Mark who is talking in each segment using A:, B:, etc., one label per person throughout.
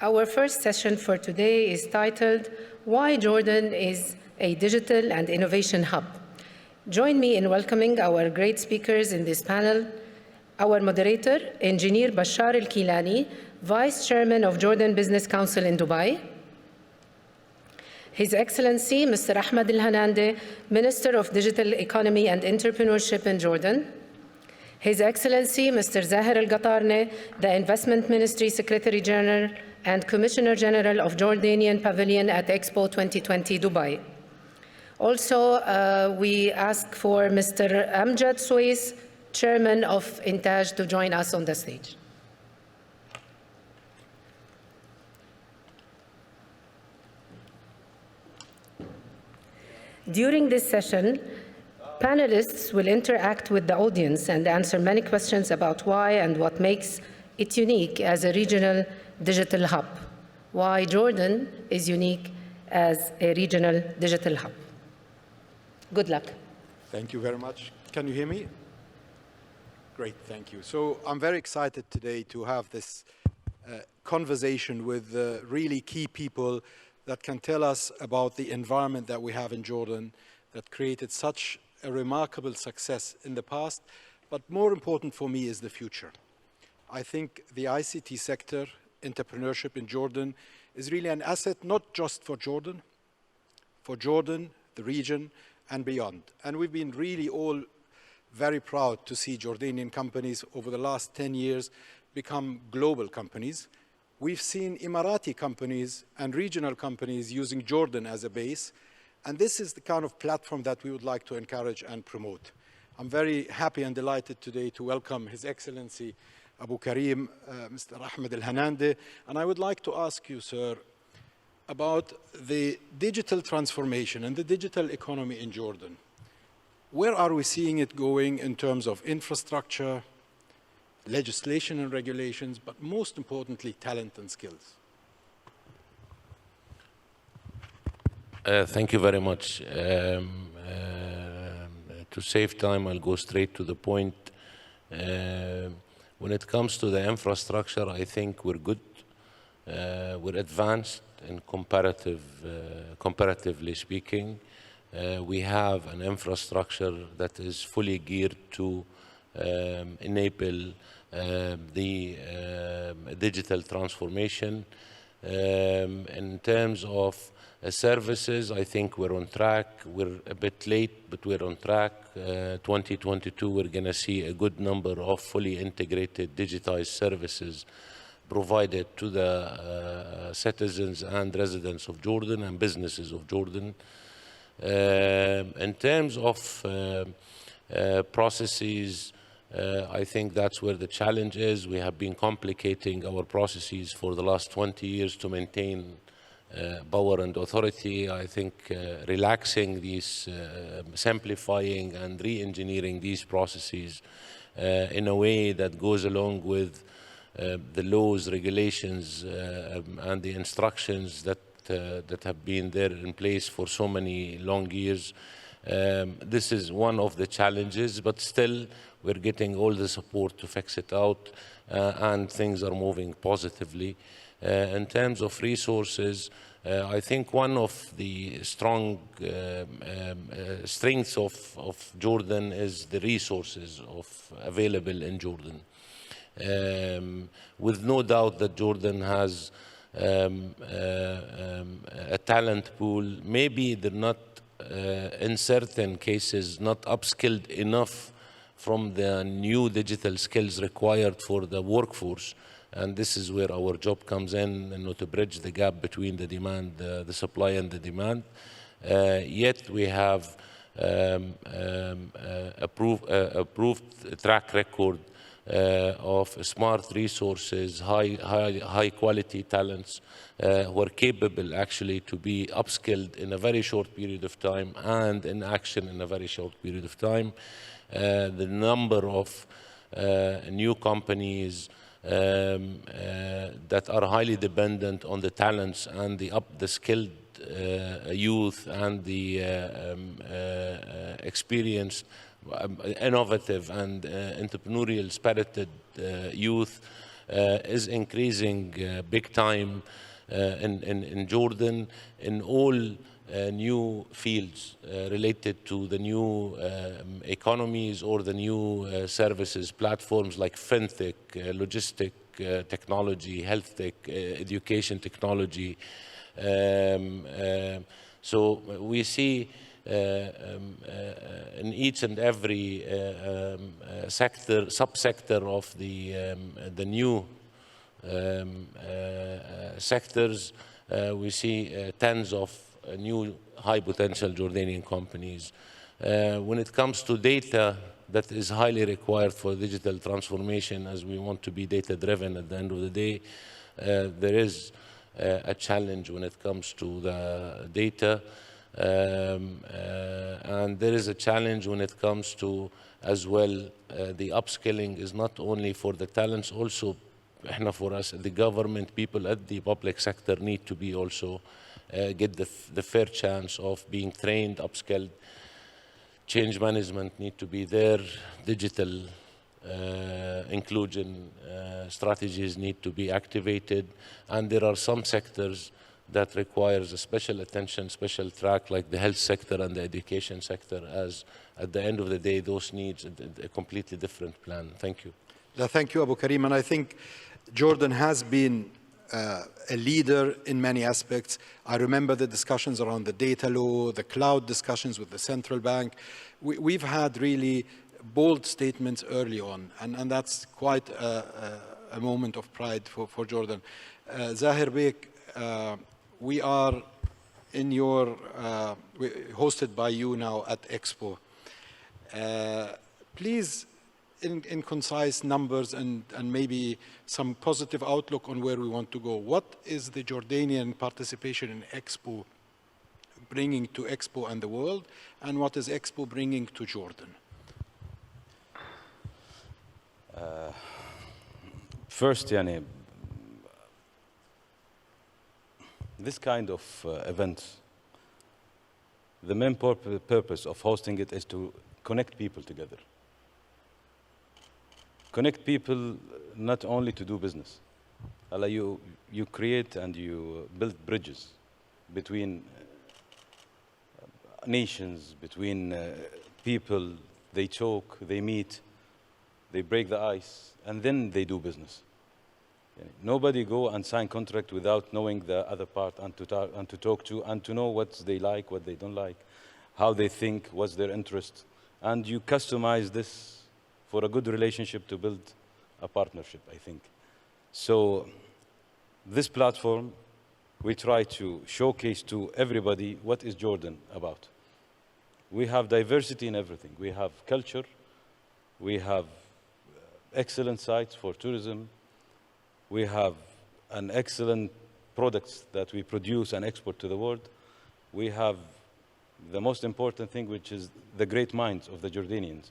A: Our first session for today is titled, Why Jordan is a Digital and Innovation Hub. Join me in welcoming our great speakers in this panel. Our moderator, Engineer Bashar Kilani, Vice Chairman of Jordan Business Council in Dubai. His Excellency, Mr. Ahmad Hanandeh, Minister of Digital Economy and Entrepreneurship in Jordan. His Excellency, Mr. Zaher Qatarneh, the Investment Ministry Secretary General and Commissioner General of Jordanian Pavilion at Expo 2020 Dubai. Also, we ask for Mr. Amjad Swais, Chairman of Intaj, to join us on the stage. During this session, panelists will interact with the audience and answer many questions about why and what makes it unique as a regional digital hub. Why Jordan is unique as a regional digital hub. Good luck.
B: Thank you very much. Can you hear me? Great, thank you. So I'm very excited today to have this conversation with really key people that can tell us about the environment that we have in Jordan that created such a remarkable success in the past, but more important for me is the future. I think the ICT sector, entrepreneurship in Jordan, is really an asset not just for Jordan, the region, and beyond. And we've been really all very proud to see Jordanian companies over the last 10 years become global companies. We've seen Emirati companies and regional companies using Jordan as a base, and this is the kind of platform that we would like to encourage and promote. I'm very happy and delighted today to welcome His Excellency Abu Karim, Mr. Ahmad Hanandeh, and I would like to ask you, sir, about the digital transformation and the digital economy in Jordan. Where are we seeing it going in terms of infrastructure, legislation and regulations, but most importantly, talent and skills?
C: Thank you very much. To save time, I'll go straight to the point. When it comes to the infrastructure, I think we're good. We're advanced in comparatively speaking. We have an infrastructure that is fully geared to enable the digital transformation. In terms of services, I think we're on track. We're a bit late, but we're on track. 2022, we're going to see a good number of fully integrated digitized services provided to the citizens and residents of Jordan and businesses of Jordan. In terms of processes, I think that's where the challenge is. We have been complicating our processes for the last 20 years to maintain power and authority. I think relaxing these, simplifying and re-engineering these processes in a way that goes along with the laws, regulations, and the instructions that have been there in place for so many long years. This is one of the challenges, but still we're getting all the support to fix it out, and things are moving positively. In terms of resources, I think one of the strong strengths of Jordan is the resources available in Jordan. With no doubt that Jordan has a talent pool. Maybe they're not, in certain cases, not upskilled enough from the new digital skills required for the workforce. And this is where our job comes in, to bridge the gap between the demand, the supply and the demand. Yet we have approved track record of smart resources, high quality talents who are capable actually to be upskilled in a very short period of time and in action in a very short period of time. The number of new companies that are highly dependent on the talents and the skilled youth and the experienced, innovative and entrepreneurial spirited youth is increasing big time in Jordan in all new fields related to the new economies or the new services, platforms like fintech, logistic technology, health tech, education technology. So we see in each and every sector, subsector of the new sectors, we see tens of new high potential Jordanian companies. When it comes to data, that is highly required for digital transformation, as we want to be data driven at the end of the day. There is a challenge when it comes to the data. And there is a challenge when it comes to, as well, the upskilling is not only for the talents, also for us, the government, people at the public sector need to be also get the fair chance of being trained, upskilled. Change management need to be there. Digital inclusion strategies need to be activated. And there are some sectors that requires a special attention, special track, like the health sector and the education sector, as at the end of the day, those needs a completely different plan. Thank you.
B: Thank you, Abu Karim. And I think Jordan has been a leader in many aspects. I remember the discussions around the data law, the cloud discussions with the central bank. We've had really bold statements early on, and that's quite a moment of pride for Jordan. Zaher Bek, we are in your, hosted by you now at Expo. Please, in concise numbers and maybe some positive outlook on where we want to go, what is the Jordanian participation in Expo bringing to Expo and the world, and what is Expo bringing to Jordan?
D: First, this kind of event, the main purpose of hosting it is to connect people together. Connect people not only to do business. You create and you build bridges between nations, between people. They talk, they meet, they break the ice, and then they do business. Nobody go and sign contract without knowing the other part and to talk to and to know what they like, what they don't like, how they think, what's their interest. And you customize this for a good relationship to build a partnership, I think. So this platform, we try to showcase to everybody what is Jordan about. We have diversity in everything. We have culture. We have excellent sites for tourism. We have an excellent products that we produce and export to the world. We have the most important thing, which is the great minds of the Jordanians,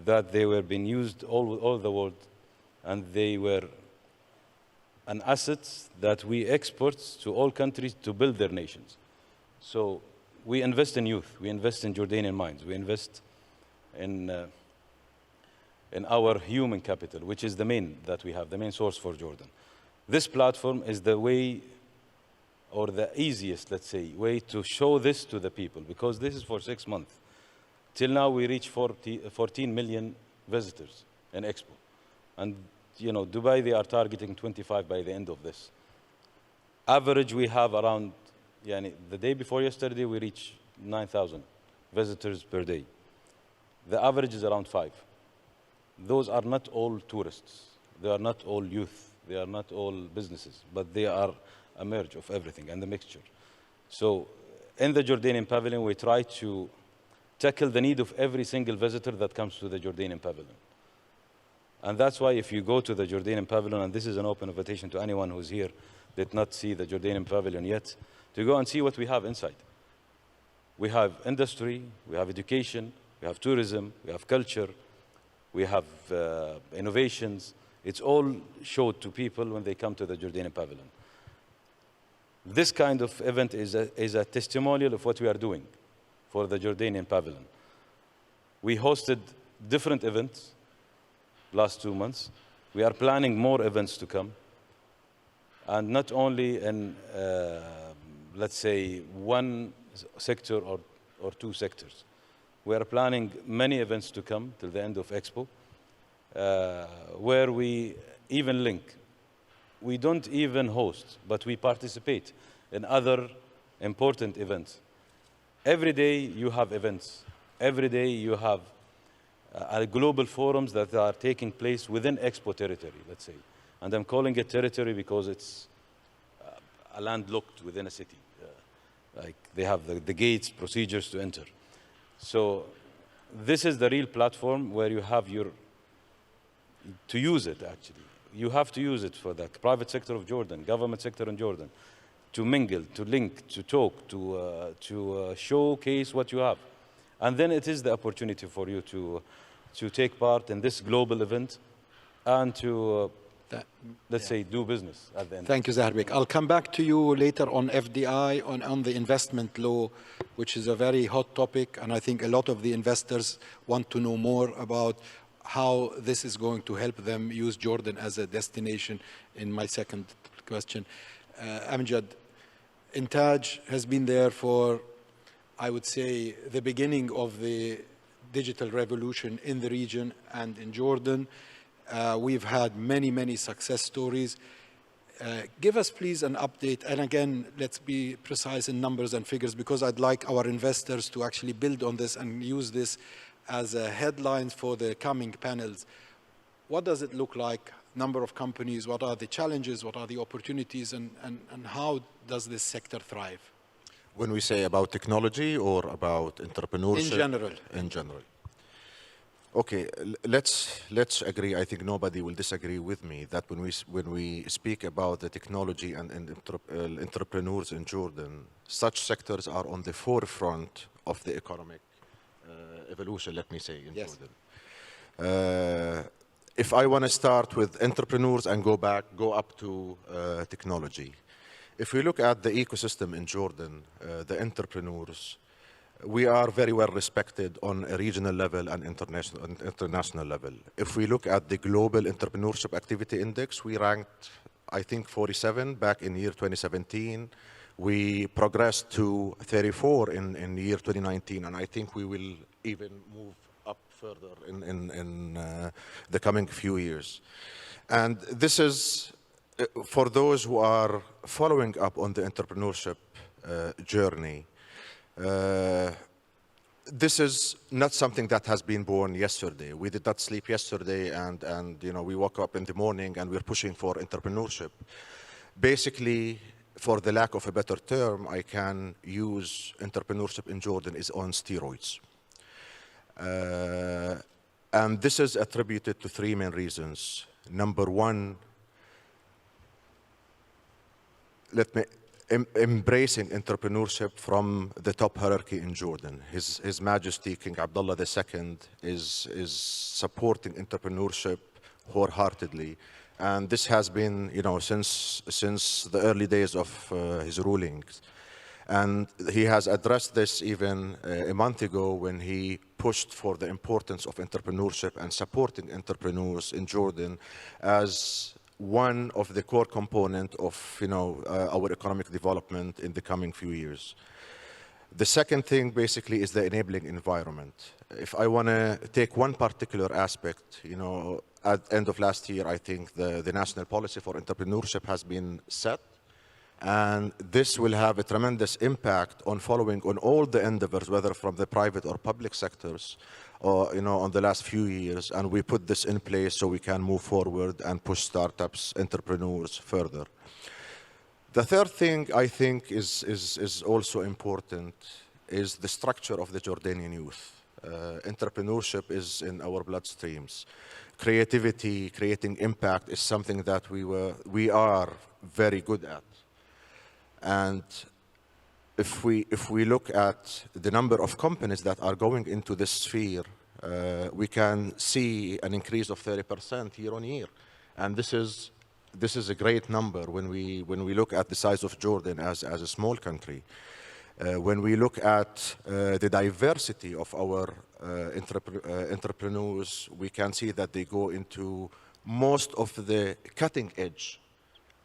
D: that they were being used all the world, and they were an asset that we export to all countries to build their nations. So we invest in youth, we invest in Jordanian minds, we invest in our human capital, which is the main that we have, the main source for Jordan. This platform is the way, or the easiest, let's say, way to show this to the people, because this is for 6 months. Till now, we reach 14 million visitors in Expo. And, Dubai, they are targeting 25 by the end of this. Average, we have around, the day before yesterday, we reached 9,000 visitors per day. The average is around 5. Those are not all tourists. They are not all youth. They are not all businesses, but they are a merge of everything and the mixture. So in the Jordanian Pavilion, we try to tackle the need of every single visitor that comes to the Jordanian Pavilion. And that's why if you go to the Jordanian Pavilion, and this is an open invitation to anyone who's here, did not see the Jordanian Pavilion yet, to go and see what we have inside. We have industry, we have education, we have tourism, we have culture, we have innovations. It's all showed to people when they come to the Jordanian Pavilion. This kind of event is a testimonial of what we are doing for the Jordanian Pavilion. We hosted different events last 2 months. We are planning more events to come. And not only in, let's say, one sector or two sectors. We are planning many events to come till the end of Expo, where we even link. We don't even host, but we participate in other important events. Every day you have events. Every day you have global forums that are taking place within Expo territory, let's say. And I'm calling it territory because it's a landlocked within a city. Like they have the gates, procedures to enter. So this is the real platform where you have to use it actually. You have to use it for the private sector of Jordan, government sector in Jordan, to mingle, to link, to talk, to showcase what you have. And then it is the opportunity for you to take part in this global event and to, let's say, do business at the end.
B: Thank you, Zaher. I'll come back to you later on FDI, on the investment law, which is a very hot topic. And I think a lot of the investors want to know more about how this is going to help them use Jordan as a destination in my second question. Amjad, Intaj has been there for, I would say, the beginning of the digital revolution in the region and in Jordan. We've had many, many success stories. Give us, please, an update. And again, let's be precise in numbers and figures, because I'd like our investors to actually build on this and use this as a headline for the coming panels. What does it look like? Number of companies, what are the challenges, what are the opportunities, and how does this sector thrive?
E: When we say about technology or about entrepreneurship?
B: In general.
E: In general. Okay, let's agree. I think nobody will disagree with me that when we speak about the technology and entrepreneurs in Jordan, such sectors are on the forefront of the economic evolution, let me say, in Jordan. If I want to start with entrepreneurs and go up to technology. If we look at the ecosystem in Jordan, the entrepreneurs, we are very well respected on a regional level and international level. If we look at the Global Entrepreneurship Activity Index, we ranked, I think, 47 back in year 2017. We progressed to 34 in year 2019, and I think we will even move up further in the coming few years. And this is, for those who are following up on the entrepreneurship journey, this is not something that has been born yesterday. We did not sleep yesterday and we woke up in the morning and we're pushing for entrepreneurship. Basically, for the lack of a better term, I can use entrepreneurship in Jordan is on steroids. And this is attributed to three main reasons. Number one, embracing entrepreneurship from the top hierarchy in Jordan. His Majesty King Abdullah II is supporting entrepreneurship wholeheartedly. And this has been, since the early days of his rulings. And he has addressed this even a month ago when he pushed for the importance of entrepreneurship and supporting entrepreneurs in Jordan as one of the core components of our economic development in the coming few years. The second thing basically is the enabling environment. If I want to take one particular aspect, at the end of last year, I think the national policy for entrepreneurship has been set. And this will have a tremendous impact on following on all the endeavors, whether from the private or public sectors, or on the last few years. And we put this in place so we can move forward and push startups, entrepreneurs further. The third thing I think is also important is the structure of the Jordanian youth. Entrepreneurship is in our bloodstreams. Creativity, creating impact is something that we are very good at. And if we look at the number of companies that are going into this sphere, we can see an increase of 30% year on year. And this is a great number when we look at the size of Jordan as a small country. When we look at the diversity of our entrepreneurs, we can see that they go into most of the cutting edge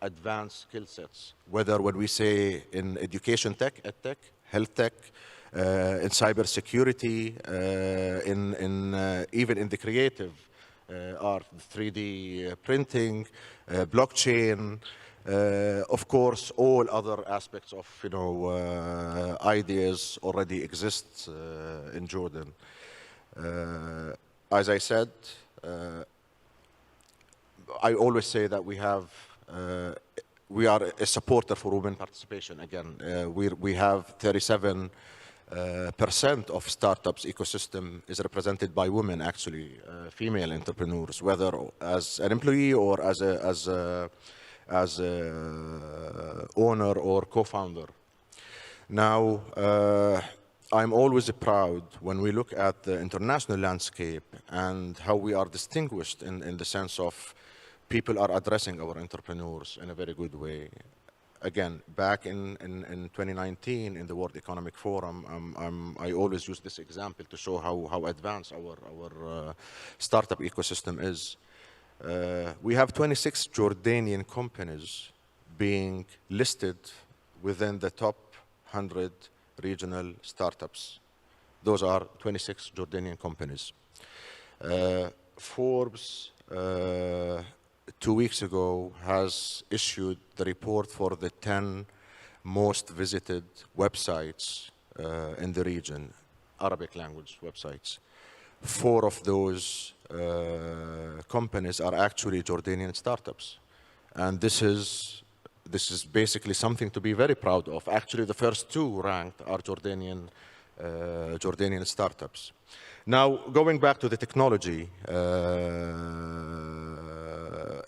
E: advanced skill sets, whether when we say in education tech, edtech, health tech, in cybersecurity, even in the creative art, 3D printing, blockchain, of course, all other aspects of ideas already exist in Jordan. As I said, I always say that we are a supporter for women participation. Again, we have 37% of startups ecosystem is represented by women, actually, female entrepreneurs, whether as an employee or as a owner or co-founder. Now, I'm always proud when we look at the international landscape and how we are distinguished in the sense of people are addressing our entrepreneurs in a very good way. Again, back in 2019 in the World Economic Forum, I always use this example to show how advanced our startup ecosystem is. We have 26 Jordanian companies being listed within the top 100 regional startups. Those are 26 Jordanian companies. Forbes 2 weeks ago has issued the report for the 10 most visited websites in the region, Arabic language websites. 4 of those companies are actually Jordanian startups. And this is basically something to be very proud of. Actually, the first 2 ranked are Jordanian startups. Now, going back to the technology,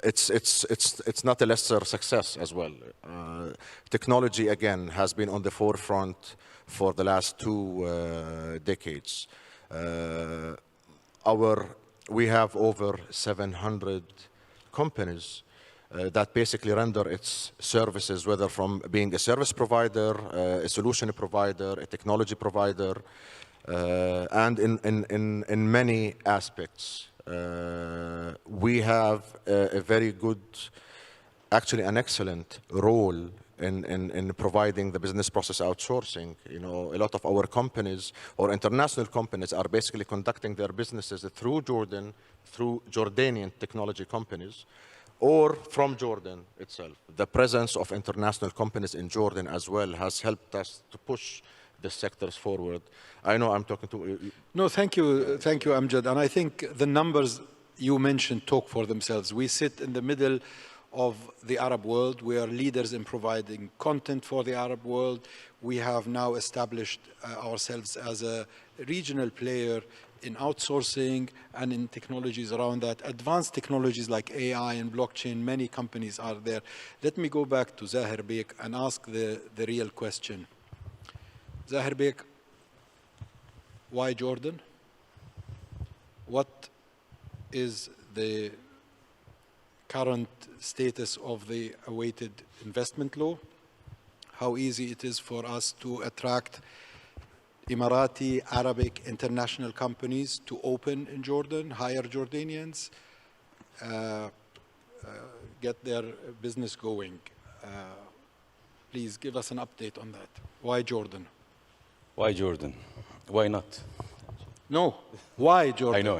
E: it's not a lesser success as well. Technology, again, has been on the forefront for the last 2 decades. We have over 700 companies that basically render its services, whether from being a service provider, a solution provider, a technology provider, and in many aspects. We have a very good, actually an excellent role in providing the business process outsourcing. A lot of our companies or international companies are basically conducting their businesses through Jordan, through Jordanian technology companies, or from Jordan itself. The presence of international companies in Jordan as well has helped us to push the sectors forward. I know I'm talking to you.
B: No, thank you, Amjad. And I think the numbers you mentioned talk for themselves. We sit in the middle of the Arab world. We are leaders in providing content for the Arab world. We have now established ourselves as a regional player in outsourcing and in technologies around that. Advanced technologies like AI and blockchain, many companies are there. Let me go back to Zaher Bek and ask the real question. Zaher Bek, why Jordan? What is the current status of the awaited investment law? How easy it is for us to attract Emirati, Arabic, international companies to open in Jordan, hire Jordanians, get their business going. Please give us an update on that. Why Jordan?
D: Why Jordan? Why not?
B: No, why Jordan?
D: I know.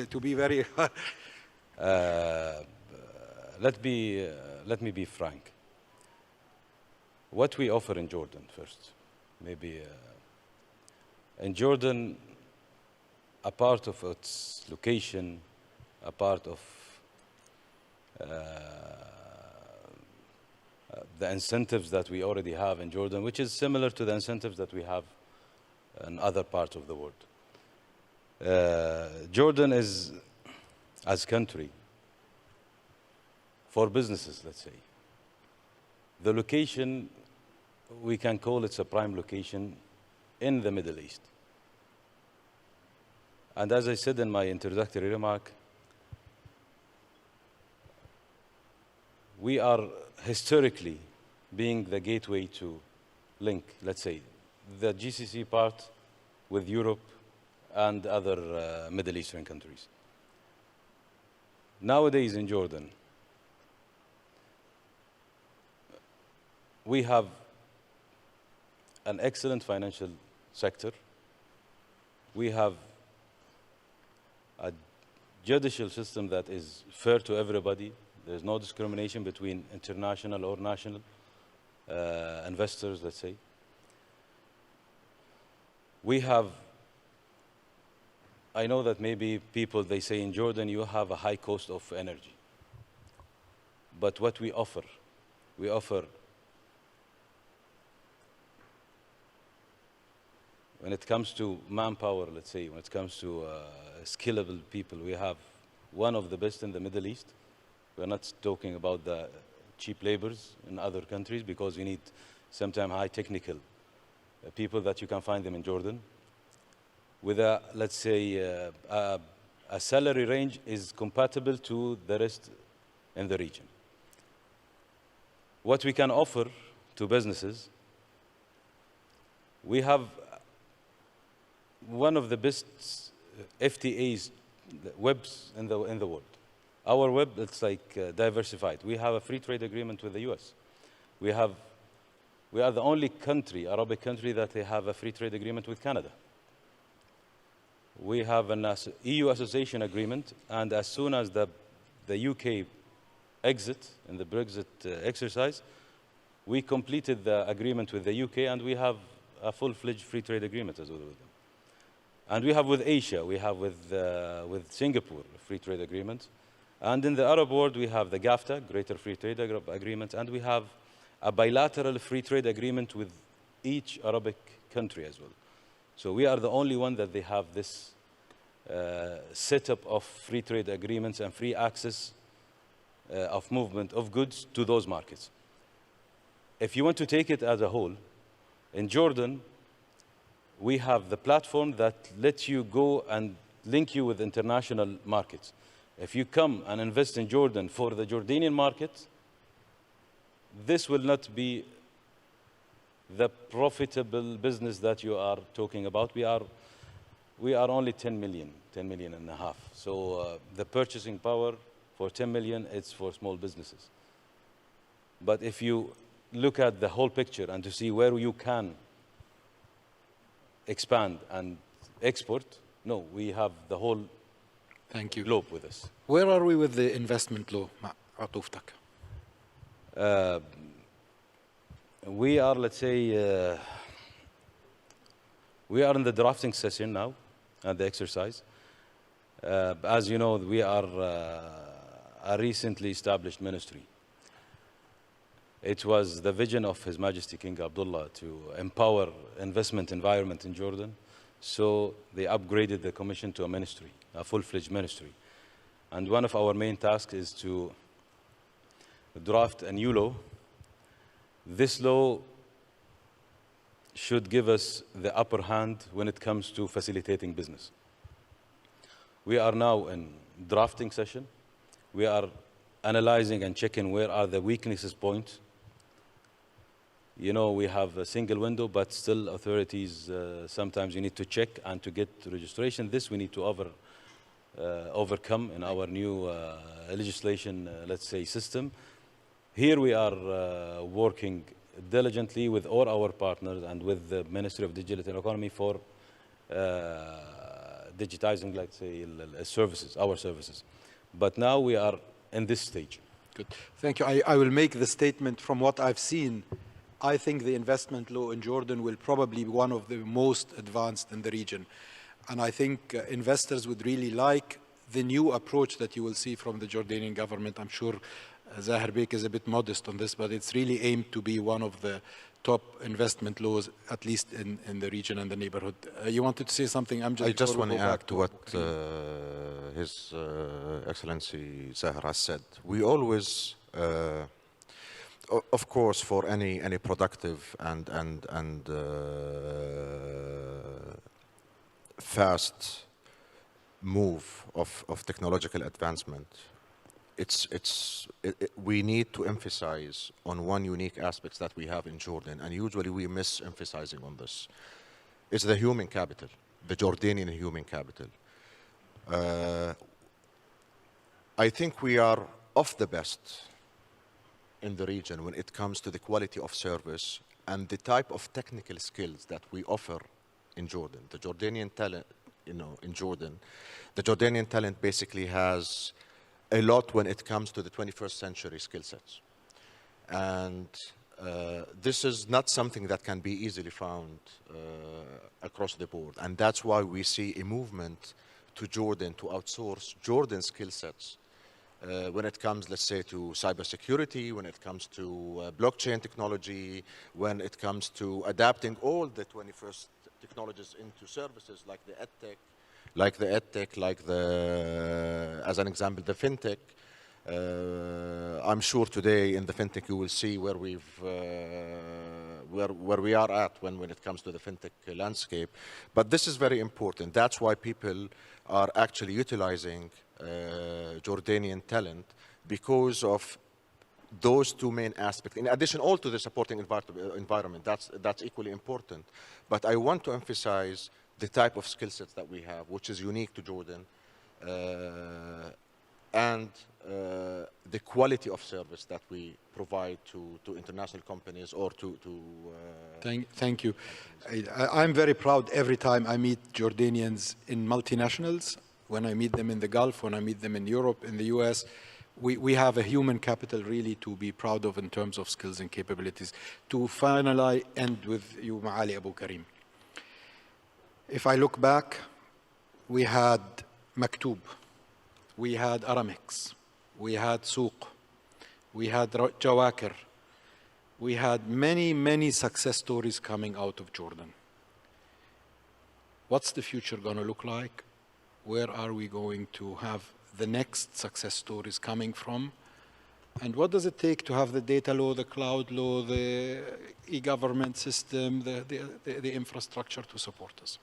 B: To be very...
D: Let me be frank. What we offer in Jordan first, maybe in Jordan, a part of its location, a part of the incentives that we already have in Jordan, which is similar to the incentives that we have in other parts of the world. Jordan is, as a country, for businesses, let's say, the location, we can call it a prime location in the Middle East. And as I said in my introductory remark, we are historically being the gateway to link, let's say, the GCC part with Europe and other Middle Eastern countries. Nowadays in Jordan, we have an excellent financial sector. We have a judicial system that is fair to everybody. There's no discrimination between international or national investors, let's say. We have, I know that maybe people, they say in Jordan, you have a high cost of energy. But what we offer when it comes to manpower, let's say, when it comes to skillable people, we have one of the best in the Middle East. We're not talking about the cheap laborers in other countries, because you need sometimes high technical people that you can find them in Jordan. With a, let's say, a salary range is compatible to the rest in the region. What we can offer to businesses, we have one of the best FTAs, webs in the world. Our web, it's like diversified. We have a free trade agreement with the US. We are the only country, Arabic country, that they have a free trade agreement with Canada. We have an EU association agreement, and as soon as the UK exit in the Brexit exercise, we completed the agreement with the UK, and we have a full-fledged free trade agreement as well with them. And we have with Asia, we have with Singapore a free trade agreement. And in the Arab world, we have the GAFTA, Greater Free Trade Agreement, and we have a bilateral free trade agreement with each Arabic country as well. So we are the only one that they have this setup of free trade agreements and free access of movement of goods to those markets. If you want to take it as a whole, in Jordan, we have the platform that lets you go and link you with international markets. If you come and invest in Jordan for the Jordanian market, this will not be the profitable business that you are talking about. We are only 10 million and a half. So the purchasing power for 10 million, it's for small businesses. But if you look at the whole picture and to see where you can expand and export, no, we have the whole globe with us.
B: Where are we with the investment law, عطوفتك?
D: We are, let's say, we are in the drafting session now, and the exercise. As you know, we are a recently established ministry. It was the vision of His Majesty King Abdullah to empower investment environment in Jordan. So they upgraded the commission to a ministry, a full-fledged ministry. And one of our main tasks is to draft a new law. This law should give us the upper hand when it comes to facilitating business. We are now in drafting session. We are analyzing and checking where are the weaknesses points. You know, we have a single window, but still authorities, sometimes you need to check and to get registration. This we need to overcome in our new legislation, let's say, system. Here we are working diligently with all our partners and with the Ministry of Digital Economy for digitizing, let's say, services, our services. But now we are in this stage.
B: Good. Thank you. I will make the statement from what I've seen. I think the investment law in Jordan will probably be one of the most advanced in the region. And I think investors would really like the new approach that you will see from the Jordanian government. I'm sure Zaher Bek is a bit modest on this, but it's really aimed to be one of the top investment laws, at least in the region and the neighborhood. You wanted to say something, Amjad?
E: I just want to add to what His Excellency Zaher has said. We always, of course, for any productive and fast move of technological advancement, we need to emphasize on one unique aspect that we have in Jordan, and usually we miss emphasizing on this. It's the human capital, the Jordanian human capital. I think we are of the best in the region when it comes to the quality of service and the type of technical skills that we offer in Jordan. The Jordanian talent, in Jordan, the Jordanian talent basically has a lot when it comes to the 21st century skill sets. And this is not something that can be easily found across the board. And that's why we see a movement to Jordan to outsource Jordan's skill sets when it comes, let's say, to cybersecurity, when it comes to blockchain technology, when it comes to adapting all the 21st technologies into services like the edtech, like as an example, the fintech. I'm sure today in the fintech you will see where we are at when it comes to the fintech landscape. But this is very important. That's why people are actually utilizing Jordanian talent, because of those two main aspects. In addition, all to the supporting environment, that's equally important. But I want to emphasize the type of skill sets that we have, which is unique to Jordan, and the quality of service that we provide to international companies or to
B: Thank you. I'm very proud every time I meet Jordanians in multinationals, when I meet them in the Gulf, when I meet them in Europe, in the US. We have a human capital really to be proud of in terms of skills and capabilities. To finally end with you, Maali Abu Karim. If I look back, we had Maktub, we had Aramex, we had Souq, we had Jawakir, we had many, many success stories coming out of Jordan. What's the future going to look like? Where are we going to have the next success stories coming from? And what does it take to have the data law, the cloud law, the e-government system, the infrastructure to support us?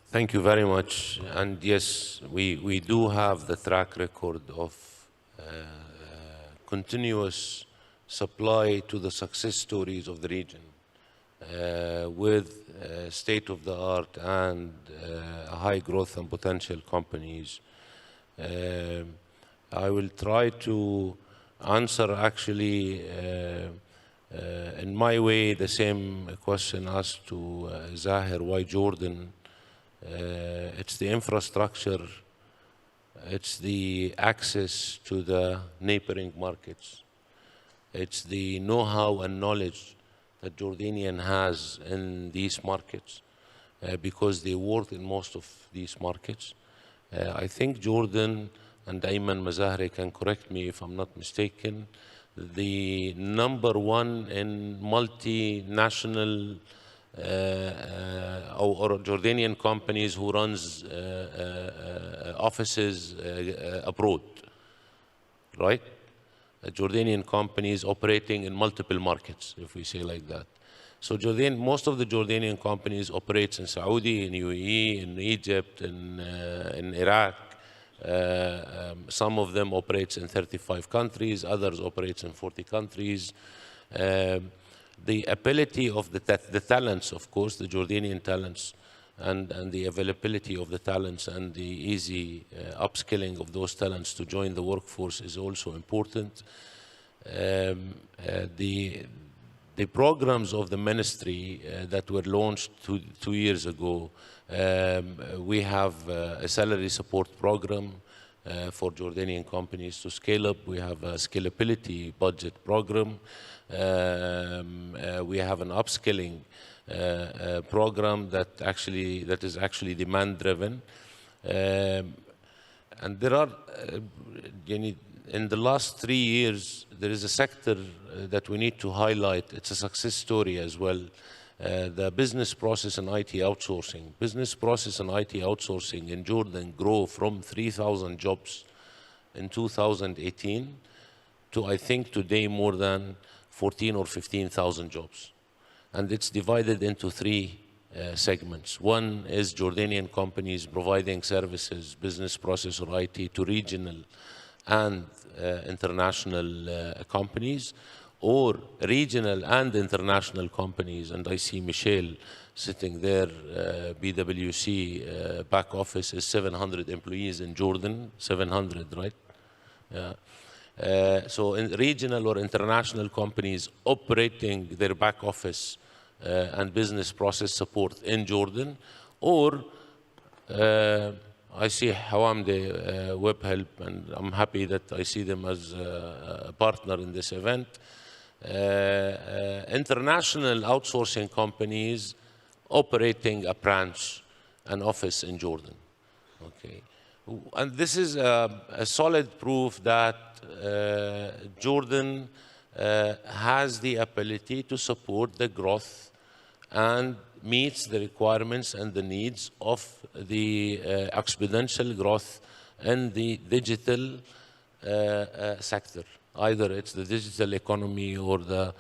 C: Thank you very much. And yes, we do have the track record of continuous supply to the success stories of the region with state-of-the-art and high growth and potential companies. I will try to answer actually in my way the same question asked to Zaher, why Jordan? It's the infrastructure, it's the access to the neighboring markets, it's the know-how and knowledge that Jordanian has in these markets because they work in most of these markets. I think Jordan, and Ayman Mazahri can correct me if I'm not mistaken, the #1 in multinational or Jordanian companies who runs offices abroad, right? Jordanian companies operating in multiple markets, if we say like that. So most of the Jordanian companies operate in Saudi, in UAE, in Egypt, in Iraq. Some of them operate in 35 countries, others operate in 40 countries. The ability of the talents, of course, the Jordanian talents, and the availability of the talents and the easy upskilling of those talents to join the workforce is also important. The programs of the ministry that were launched two years ago, we have a salary support program for Jordanian companies to scale up. We have a scalability budget program. We have an upskilling program that is actually demand driven, and there are in the last 3 years there is a sector that we need to highlight. It's a success story as well. The business process and IT outsourcing. Business process and IT outsourcing in Jordan grow from 3,000 jobs in 2018 to, I think, today more than 14 or 15,000 jobs. And it's divided into 3 segments. One is Jordanian companies providing services, business process or IT to regional and international companies. or regional and international companies, and I see Michelle sitting there, BWC back office is 700 employees in Jordan, 700, right? Yeah. So in regional or international companies operating their back office and business process support in Jordan, or I see Hanandeh Web Help, and I'm happy that I see them as a partner in this event. International outsourcing companies operating a branch, an office in Jordan. Okay. And this is a solid proof that Jordan has the ability to support the growth and meets the requirements and the needs of the exponential growth in the digital sector. Either it's the digital economy or the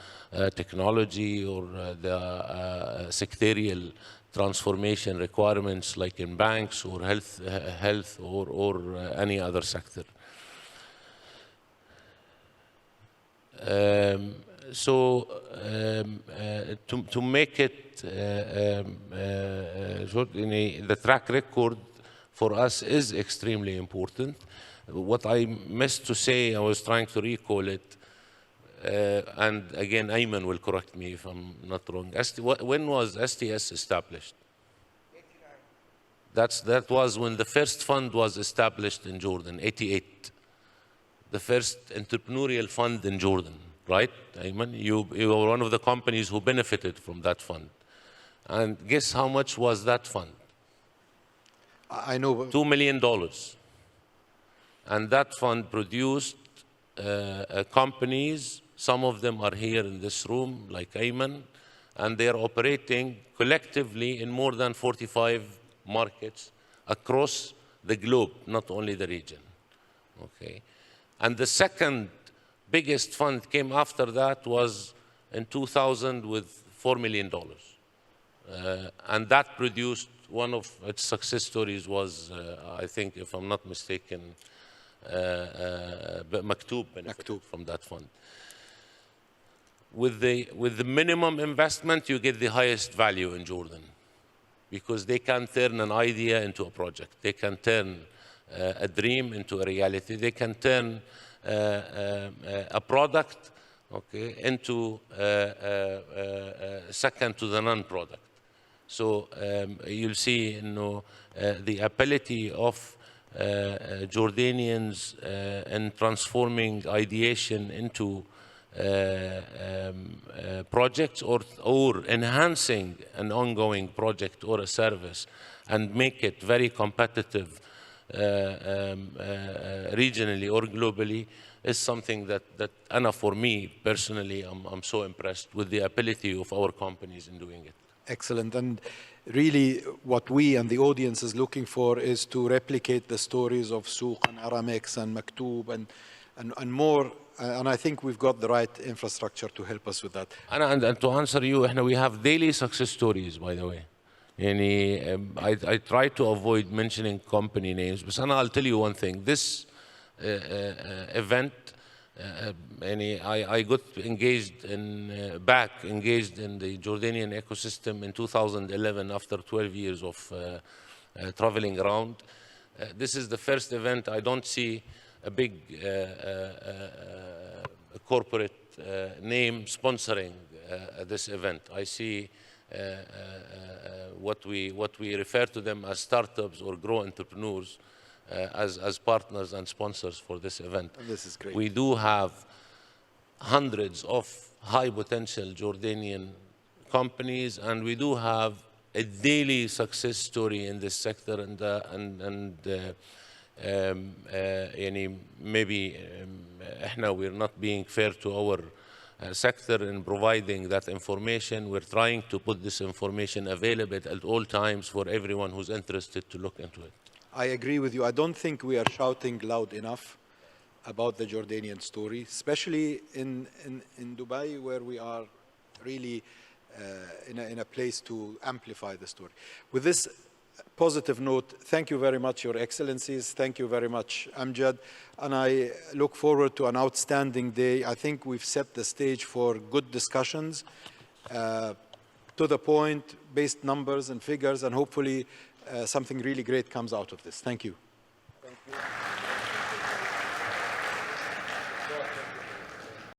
C: technology or the sectorial transformation requirements like in banks or health or any other sector. To make it short, the track record for us is extremely important. What I missed to say, I was trying to recall it, and again, Ayman will correct me if I'm not wrong. When was STS established? 89. That was when the first fund was established in Jordan, 88. The first entrepreneurial fund in Jordan, right, Ayman? You were one of the companies who benefited from that fund. And guess how much was that fund?
B: I know.
C: $2 million. And that fund produced companies, some of them are here in this room, like Ayman, and they are operating collectively in more than 45 markets across the globe, not only the region. Okay. And the second biggest fund came after that was in 2000 with $4 million. And that produced one of its success stories was, I think, if I'm not mistaken, Maktoub benefited from that fund. With the minimum investment, you get the highest value in Jordan because they can turn an idea into a project. They can turn a dream into a reality. They can turn a product, okay, into second to the none product. So you'll see, the ability of Jordanians in transforming ideation into projects or enhancing an ongoing project or a service and make it very competitive regionally or globally is something that Anna, for me personally, I'm so impressed with the ability of our companies in doing it.
B: Excellent. And really what we and the audience is looking for is to replicate the stories of Souq and Aramex and Maktoub and more. And I think we've got the right infrastructure to help us with that.
C: And to answer you, we have daily success stories, by the way. I try to avoid mentioning company names, but I'll tell you one thing. This event, I got engaged back engaged in the Jordanian ecosystem in 2011 after 12 years of traveling around. This is the first event. I don't see a big corporate name sponsoring this event. I see what we refer to them as startups or grow entrepreneurs as partners and sponsors for this event.
B: And this is great.
C: We do have hundreds of high potential Jordanian companies, and we do have a daily success story in this sector, maybe we're not being fair to our sector in providing that information. We're trying to put this information available at all times for everyone who's interested to look into it.
B: I agree with you. I don't think we are shouting loud enough about the Jordanian story, especially in Dubai, where we are really in a place to amplify the story. With this, positive note, thank you very much, Your Excellencies. Thank you very much, Amjad. And I look forward to an outstanding day. I think we've set the stage for good discussions, to the point, based numbers and figures, and hopefully something really great comes out of this. Thank you.
F: Thank you.